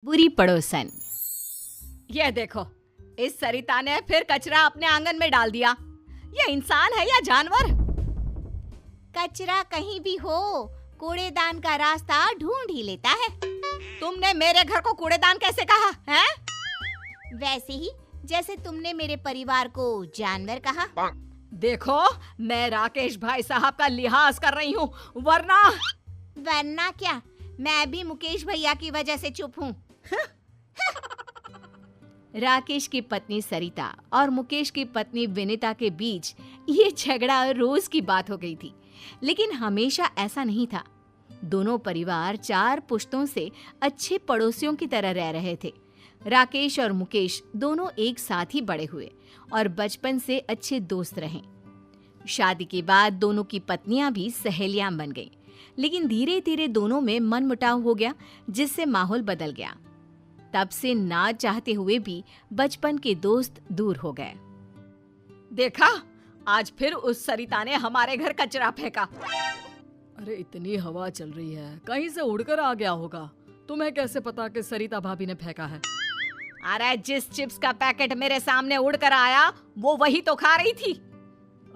बुरी पड़ोसन। ये देखो, इस सरिता ने फिर कचरा अपने आंगन में डाल दिया। ये इंसान है या जानवर? कचरा कहीं भी हो, कूड़ेदान का रास्ता ढूंढ ही लेता है। तुमने मेरे घर को कूड़ेदान कैसे कहा है? वैसे ही जैसे तुमने मेरे परिवार को जानवर कहा। देखो, मैं राकेश भाई साहब का लिहाज कर रही हूँ, वरना क्या, मैं भी मुकेश भैया की वजह से चुप हूँ। राकेश की पत्नी सरिता और मुकेश की पत्नी विनीता के बीच ये झगड़ा रोज की बात हो गई थी, लेकिन हमेशा ऐसा नहीं था। दोनों परिवार 4 पुश्तों से अच्छे पड़ोसियों की तरह रह रहे थे। राकेश और मुकेश दोनों एक साथ ही बड़े हुए और बचपन से अच्छे दोस्त रहे। शादी के बाद दोनों की पत्नियां भी सहेलियां बन गईं, लेकिन धीरे धीरे दोनों में मनमुटाव हो गया, जिससे माहौल बदल गया। तब से ना चाहते हुए भी बचपन के दोस्त दूर हो गए। देखा, आज फिर उस सरिता ने हमारे घर कचरा फेंका। अरे इतनी हवा चल रही है, कहीं से उड़कर आ गया होगा। तुम्हें कैसे पता कि सरिता भाभी ने फेंका है? अरे जिस चिप्स का पैकेट मेरे सामने उड़कर आया, वो वही तो खा रही थी।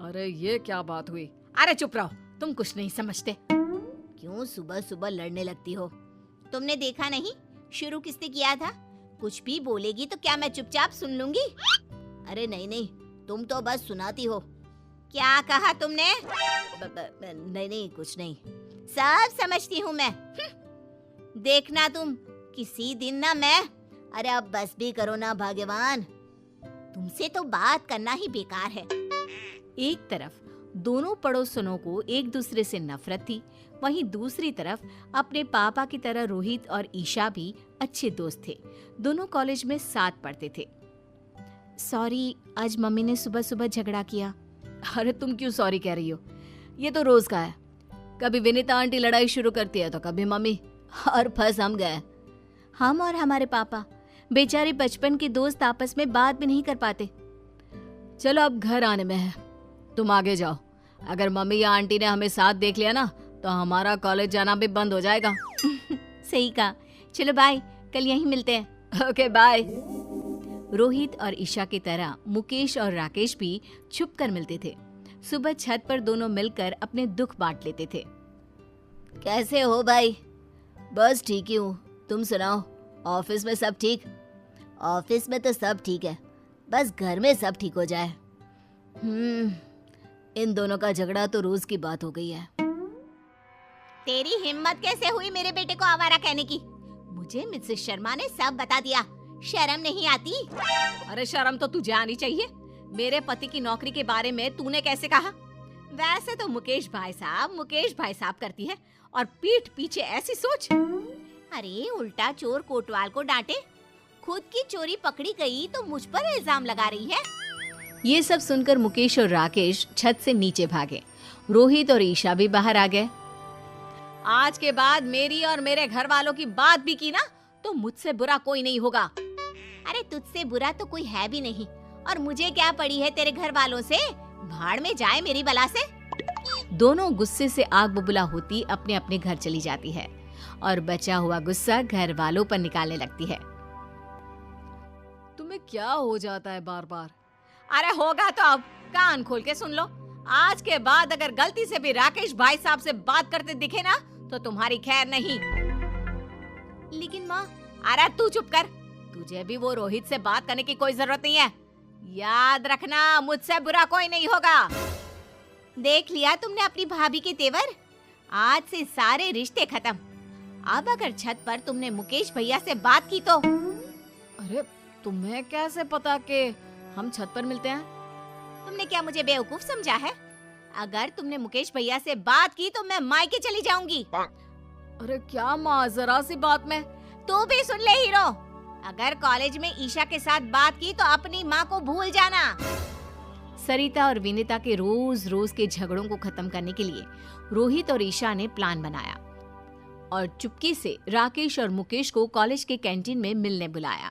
अरे ये क्या बात हुई? अरे चुप रहो, तुम कुछ नहीं समझते। क्यों सुबह सुबह लड़ने लगती हो? तुमने देखा नहीं शुरू किसने किया था? कुछ भी बोलेगी तो क्या मैं चुपचाप सुन लूंगी? अरे नहीं, तुम तो बस सुनाती हो। क्या कहा तुमने? नहीं, कुछ नहीं, सब समझती हूँ मैं। देखना तुम, किसी दिन ना मैं। अरे अब बस भी करो ना भाग्यवान, तुमसे तो बात करना ही बेकार है। एक तरफ दोनों पड़ोसनों को एक दूसरे से नफरत थी, वहीं दूसरी तरफ अपने पापा की तरह रोहित और ईशा भी अच्छे दोस्त थे। दोनों कॉलेज में साथ पढ़ते थे। सॉरी, आज मम्मी ने सुबह सुबह झगड़ा किया। अरे तुम क्यों सॉरी कह रही हो? ये तो रोज का है। कभी विनीता आंटी लड़ाई शुरू करती है तो कभी मम्मी, और फंस हम गए। हम और हमारे पापा बेचारे बचपन के दोस्त आपस में बात भी नहीं कर पाते। चलो अब घर आने में है, तुम आगे जाओ। अगर मम्मी या आंटी ने हमें साथ देख लिया ना तो हमारा कॉलेज जाना भी बंद हो जाएगा। सही कहा, चलो बाय, कल यहीं मिलते हैं। Okay bye. रोहित और ईशा की तरह मुकेश और राकेश भी छुप कर मिलते थे। सुबह छत पर दोनों मिलकर अपने दुख बांट लेते थे। कैसे हो भाई? बस ठीक ही हूँ, तुम सुनाओ, ऑफिस में सब ठीक? ऑफिस में तो सब ठीक है, बस घर में सब ठीक हो जाए। इन दोनों का झगड़ा तो रोज की बात हो गई है। तेरी हिम्मत कैसे हुई मेरे बेटे को आवारा कहने की? मुझे मिसेस शर्मा ने सब बता दिया, शर्म नहीं आती? अरे शर्म तो तुझे आनी चाहिए। मेरे पति की नौकरी के बारे में तूने कैसे कहा? वैसे तो मुकेश भाई साहब करती है, और पीठ पीछे ऐसी सोच। अरे उल्टा चोर कोतवाल को डांटे, खुद की चोरी पकड़ी गई तो मुझ पर इल्जाम लगा रही है। ये सब सुनकर मुकेश और राकेश छत से नीचे भागे। रोहित और ईशा भी बाहर आ गए। आज के बाद मेरी और मेरे घर वालों की बात भी की ना तो मुझसे बुरा कोई नहीं होगा। अरे तुझसे बुरा तो कोई है भी नहीं, और मुझे क्या पड़ी है तेरे घर वालों से? भाड़ में जाए मेरी बला से। दोनों गुस्से से आग बबूला होती अपने अपने घर चली जाती है और बचा हुआ गुस्सा घर वालों पर निकालने लगती है। तुम्हें क्या हो जाता है बार बार? अरे होगा तो अब कान खोल के सुन लो। आज के बाद अगर गलती से भी राकेश भाई साहब से बात करते दिखे ना तो तुम्हारी खैर नहीं। लेकिन माँ। अरे तू चुप कर, तुझे भी वो रोहित से बात करने की कोई जरूरत नहीं है। याद रखना, मुझसे बुरा कोई नहीं होगा। देख लिया तुमने अपनी भाभी के तेवर? आज से सारे रिश्ते खत्म। अब अगर छत पर तुमने मुकेश भैया से बात की तो। अरे तुम्हें कैसे पता कि हम छत पर मिलते हैं? तुमने क्या मुझे बेवकूफ समझा है? अगर तुमने मुकेश भैया से बात की तो मैं मायके चली जाऊंगी। अरे क्या माँ, जरा सी बात में। तू भी सुन ले हीरो, अगर कॉलेज में ईशा के साथ बात की तो अपनी माँ को भूल जाना। सरिता और विनीता के रोज रोज के झगड़ों को खत्म करने के लिए रोहित और ईशा ने प्लान बनाया और चुपके से राकेश और मुकेश को कॉलेज के कैंटीन में मिलने बुलाया।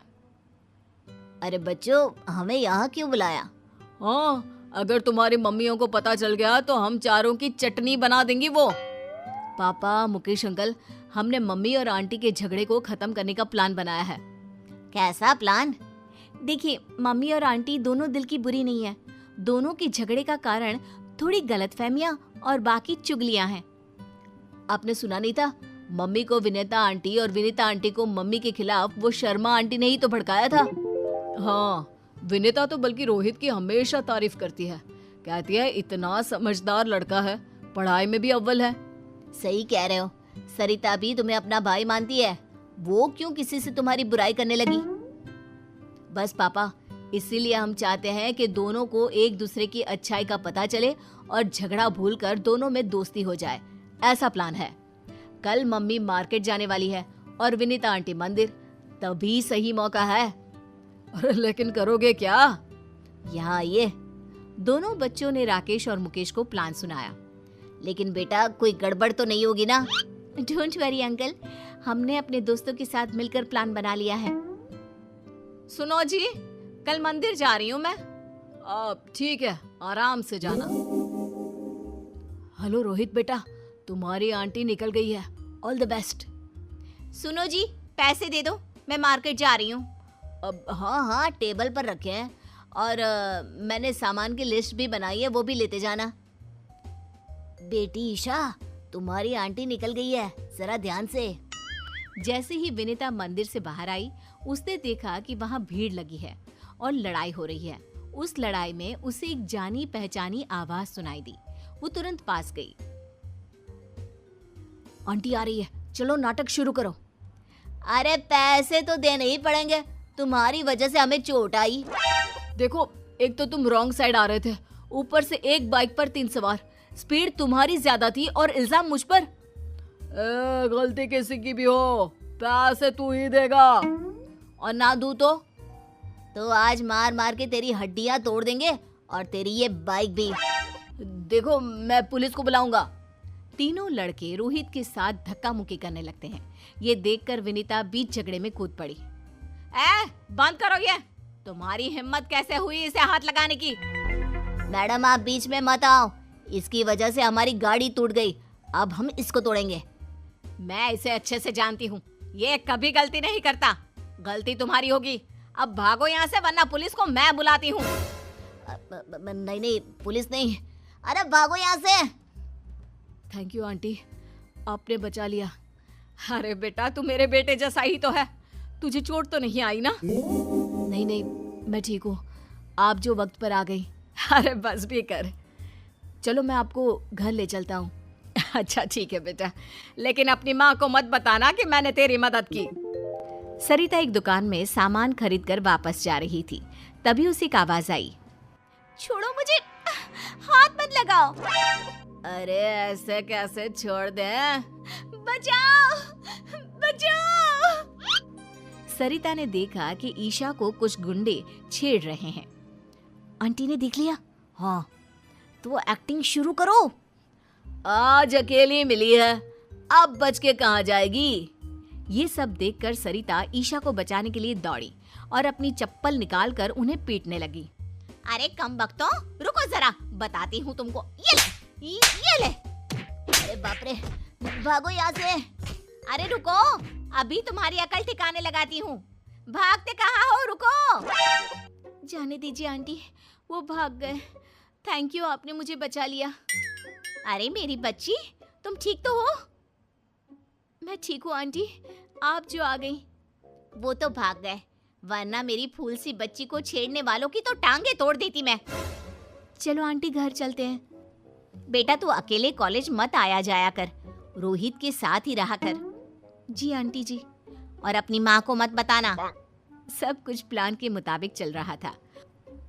अरे बच्चों, हमें यहाँ क्यों बुलाया? हाँ, अगर तुम्हारी मम्मियों को पता चल गया तो हम चारों की चटनी बना देंगी वो। पापा, मुकेश अंकल, हमने मम्मी और आंटी के झगड़े को खत्म करने का प्लान बनाया है। कैसा प्लान? देखिए, मम्मी और आंटी दोनों दिल की बुरी नहीं है। दोनों के झगड़े का कारण थोड़ी गलतफहमियां और बाकी चुगलियां हैं। आपने सुना नहीं था? मम्मी को विनीता आंटी और विनीता आंटी को मम्मी के खिलाफ वो शर्मा आंटी ने ही तो भड़काया था। हाँ, विनीता तो बल्कि रोहित की हमेशा तारीफ करती है। कहती है इतना समझदार लड़का है, पढ़ाई में भी अव्वल है। सही कह रहे हो। सरिता भी तुम्हें अपना भाई मानती है। वो क्यों किसी से तुम्हारी बुराई करने लगी? बस पापा, इसीलिए हम चाहते हैं कि दोनों को एक दूसरे की अच्छाई का पता चले और झगड़ा भूलकर दोनों में दोस्ती हो जाए। ऐसा प्लान है। कल मम्मी मार्केट जाने वाली है और विनीता आंटी मंदिर, तभी सही मौका है। अरे लेकिन करोगे क्या? यहाँ आइए। दोनों बच्चों ने राकेश और मुकेश को प्लान सुनाया। लेकिन बेटा, कोई गड़बड़ तो नहीं होगी ना? डोंट वरी अंकल, हमने अपने दोस्तों के साथ मिलकर प्लान बना लिया है। सुनो जी, कल मंदिर जा रही हूँ मैं। अब ठीक है, आराम से जाना। हेलो रोहित बेटा, तुम्हारी आंटी निकल गई है। All the best. सुनो जी, पैसे दे दो, मैं मार्केट जा रही हूँ। अब हाँ, टेबल पर रखे हैं और मैंने सामान की लिस्ट भी बनाई है, वो भी लेते जाना। बेटी ईशा, तुम्हारी आंटी निकल गई है, जरा ध्यान से। जैसे ही विनीता मंदिर से बाहर आई, उसने देखा कि वहाँ भीड़ लगी है और लड़ाई हो रही है। उस लड़ाई में उसे एक जानी पहचानी आवाज सुनाई दी। वो तुरंत पास गई। आंटी आ रही है, चलो नाटक शुरू करो। अरे पैसे तो देने ही पड़ेंगे, तुम्हारी वजह से हमें चोट आई। देखो, एक तो तुम रॉन्ग साइड आ रहे थे, ऊपर से एक बाइक पर 3 सवार, स्पीड तुम्हारी ज्यादा थी और इल्जाम मुझ पर। गलती किसी की भी हो, पैसे तू ही देगा। और ना दूं तो आज मार मार के तेरी हड्डियां तोड़ देंगे और तेरी ये बाइक भी। देखो, मैं पुलिस को बुलाऊंगा। तीनों लड़के रोहित के साथ धक्का मुक्की करने लगते हैं। ये देखकर विनीता बीच झगड़े में कूद पड़ी। बंद करो ये, तुम्हारी हिम्मत कैसे हुई इसे हाथ लगाने की? मैडम, आप बीच में मत आओ, इसकी वजह से हमारी गाड़ी टूट गई, अब हम इसको तोड़ेंगे। मैं इसे अच्छे से जानती हूँ, ये कभी गलती नहीं करता। गलती तुम्हारी होगी। अब भागो यहाँ से, वरना पुलिस को मैं बुलाती हूँ। नहीं, पुलिस नहीं। अरे भागो यहाँ से। थैंक यू आंटी, आपने बचा लिया। अरे बेटा, तू मेरे बेटे जैसा ही तो है। तुझे चोट तो नहीं आई ना? नहीं, मैं ठीक हूँ। आप जो वक्त पर आ गई। अरे बस भी कर। चलो मैं आपको घर ले चलता हूँ। अच्छा ठीक है बेटा, लेकिन अपनी माँ को मत बताना कि मैंने तेरी मदद की। सरिता एक दुकान में सामान खरीद कर वापस जा रही थी। तभी उसे एक आवाज आई। छोड़ो मुझे, हाथ मत लगाओ। अरे ऐसे कैसे छोड़ दे? बचाओ, बचाओ। सरिता ने देखा कि ईशा को कुछ गुंडे छेड़ रहे हैं। आंटी ने देख लिया? हाँ, तो एक्टिंग शुरू करो। आज अकेली मिली है, अब बच के कहाँ जाएगी? ये सब देखकर सरिता ईशा को बचाने के लिए दौड़ी और अपनी चप्पल निकालकर उन्हें पीटने लगी। अरे कम बख्तों, रुको जरा, बताती हूँ तुमको। ये ले। अरे बाप रे, भागो यहाँ से। अरे रुको, अभी तुम्हारी अकल ठिकाने लगाती हूँ। भागते कहाँ हो? रुको। जाने दीजिए आंटी, वो भाग गए। थैंक यू, आपने मुझे बचा लिया। अरे मेरी बच्ची, तुम ठीक तो हो? मैं ठीक हूँ आंटी, आप जो आ गई। वो तो भाग गए, वरना मेरी फूल सी बच्ची को छेड़ने वालों की तो टांगे तोड़ देती मैं। चलो आंटी, घर चलते हैं। बेटा, तू अकेले कॉलेज मत आया जाया कर, रोहित के साथ ही रहा कर। जी आंटी जी। और अपनी माँ को मत बताना। सब कुछ प्लान के मुताबिक चल रहा था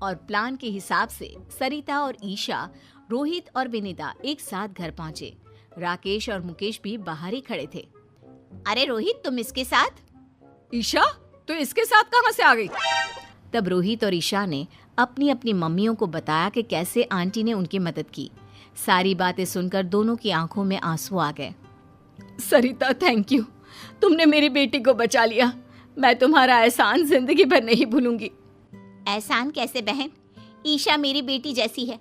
और प्लान के हिसाब से सरिता और ईशा, रोहित और विनीता एक साथ घर पहुंचे। राकेश और मुकेश भी बाहर ही खड़े थे। अरे रोहित, तुम इसके साथ? ईशा, तो इसके साथ कहाँ से आ गई? तब रोहित और ईशा ने अपनी अपनी मम्मियों को बताया कि कैसे आंटी ने उनकी मदद की। सारी बातें सुनकर दोनों की आंखों में आंसू आ गए। सरिता, थैंक यू, तुमने मेरी बेटी को बचा लिया। मैं तुम्हारा एहसान जिंदगी भर नहीं भूलूंगी। एहसान कैसे बहन, ईशा मेरी बेटी जैसी है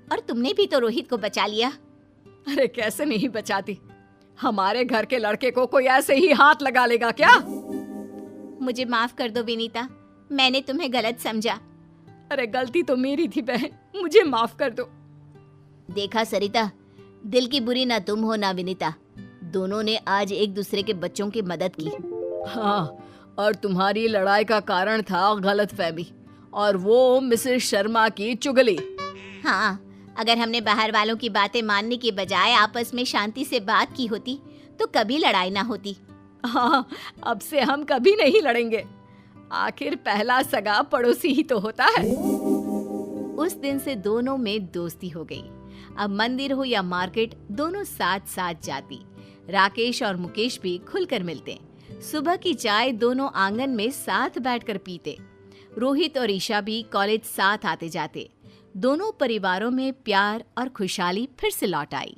और तुमने भी तो रोहित को बचा लिया। अरे कैसे नहीं बचाती, हमारे घर के लड़के को कोई ऐसे ही हाथ लगा लेगा क्या? मुझे माफ कर दो विनीता, मैंने तुम्हें गलत समझा। अरे गलती तो मेरी थी बहन, मुझे माफ कर दो। देखा सरिता, दिल की बुरी ना तुम हो ना विनीता, दोनों ने आज एक दूसरे के बच्चों की मदद की। हाँ, और तुम्हारी लड़ाई का कारण था गलतफहमी और वो मिसेस शर्मा की चुगली। हाँ, अगर हमने बाहर वालों की बातें मानने के बजाय आपस में शांति से बात की होती तो कभी लड़ाई ना होती। हाँ, अब से हम कभी नहीं लड़ेंगे। आखिर पहला सगा पड़ोसी ही तो होता है। उस दिन से दोनों में दोस्ती हो गई। अब मंदिर हो या मार्केट, दोनों साथ साथ जाती। राकेश और मुकेश भी खुलकर मिलते। सुबह की चाय दोनों आंगन में साथ बैठकर पीते। रोहित और ईशा भी कॉलेज साथ आते जाते। दोनों परिवारों में प्यार और खुशहाली फिर से लौट आई।